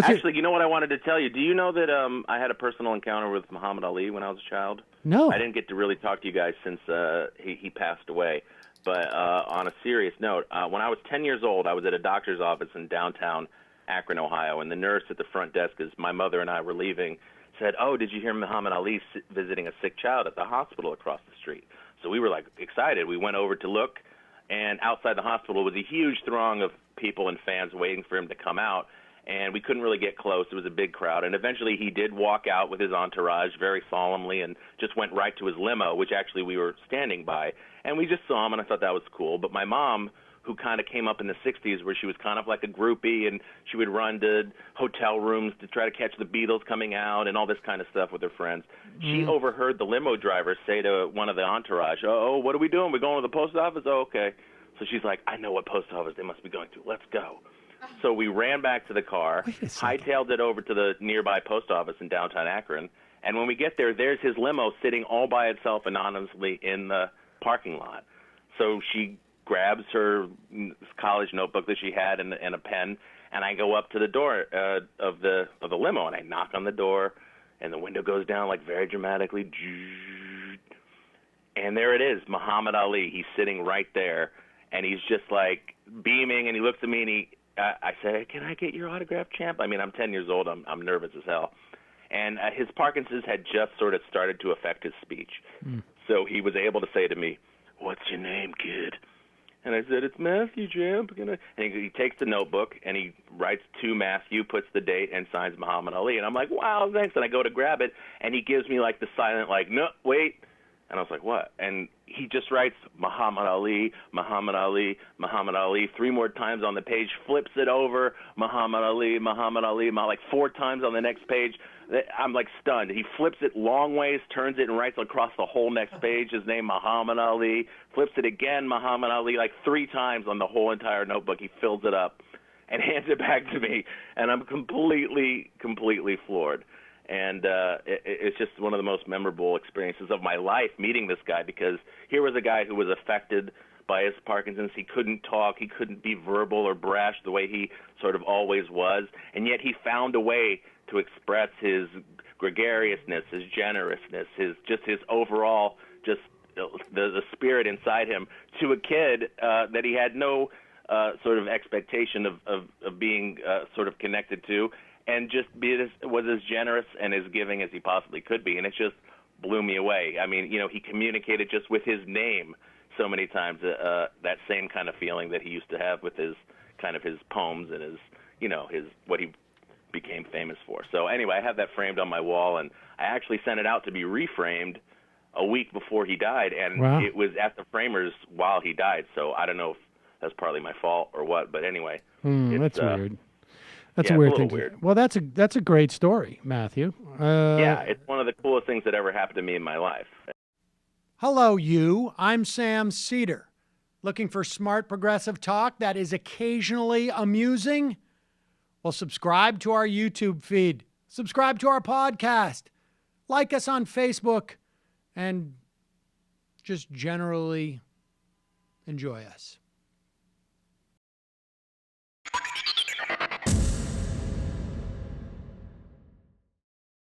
Actually, you know what I wanted to tell you? Do you know that I had a personal encounter with Muhammad Ali when I was a child? No. I didn't get to really talk to you guys since he passed away. But on a serious note, when I was 10 years old, I was at a doctor's office in downtown Akron, Ohio, and the nurse at the front desk, as my mother and I were leaving, said, "Oh, did you hear Muhammad Ali visiting a sick child at the hospital across the street?" So we were like excited. We went over to look, and outside the hospital was a huge throng of people and fans waiting for him to come out. And we couldn't really get close. It was a big crowd. And eventually he did walk out with his entourage very solemnly and just went right to his limo, which actually we were standing by. And we just saw him, and I thought that was cool. But my mom, who kind of came up in the 60s where she was kind of like a groupie, and she would run to hotel rooms to try to catch the Beatles coming out and all this kind of stuff with her friends. She overheard the limo driver say to one of the entourage, "Oh, what are we doing? We're going to the post office?" "Oh, okay." So she's like, "I know what post office they must be going to. Let's go." So we ran back to the car, hightailed it over to the nearby post office in downtown Akron, and when we get there, there's his limo sitting all by itself anonymously in the parking lot. So she grabs her college notebook that she had and a pen, and I go up to the door of the limo, and I knock on the door, and the window goes down like very dramatically, and there it is, Muhammad Ali. He's sitting right there, and he's just like beaming, and he looks at me, and I said, "Can I get your autograph, champ?" I mean, I'm 10 years old. I'm nervous as hell. And his Parkinson's had just sort of started to affect his speech. So he was able to say to me, "What's your name, kid?" And I said, "It's Matthew, champ." And he takes the notebook, and he writes to Matthew, puts the date, and signs Muhammad Ali. And I'm like, "Wow, thanks." And I go to grab it, and he gives me like the silent, like, "No, wait." And I was like, "What?" And he just writes Muhammad Ali, Muhammad Ali, Muhammad Ali 3 more times on the page, flips it over, Muhammad Ali, Muhammad Ali, like 4 times on the next page. I'm like stunned. He flips it long ways, turns it, and writes across the whole next page his name, Muhammad Ali, flips it again, Muhammad Ali, like 3 times on the whole entire notebook. He fills it up and hands it back to me, and I'm completely floored. And it's just one of the most memorable experiences of my life, meeting this guy, because here was a guy who was affected by his Parkinson's. He couldn't talk. He couldn't be verbal or brash the way he sort of always was. And yet he found a way to express his gregariousness, his generousness, his overall the spirit inside him to a kid that he had no sort of expectation of being sort of connected to. And just was as generous and as giving as he possibly could be. And it just blew me away. I mean, he communicated just with his name so many times, that same kind of feeling that he used to have with his poems and his what he became famous for. So anyway, I have that framed on my wall, and I actually sent it out to be reframed a week before he died, and It was at the framers while he died. So I don't know if that's partly my fault or what, but anyway. That's weird. That's a weird thing. Weird. Well, that's a great story, Matthew. Yeah, it's one of the coolest things that ever happened to me in my life. Hello, you. I'm Sam Seder. Looking for smart progressive talk that is occasionally amusing? Well, subscribe to our YouTube feed. Subscribe to our podcast. Like us on Facebook. And just generally enjoy us.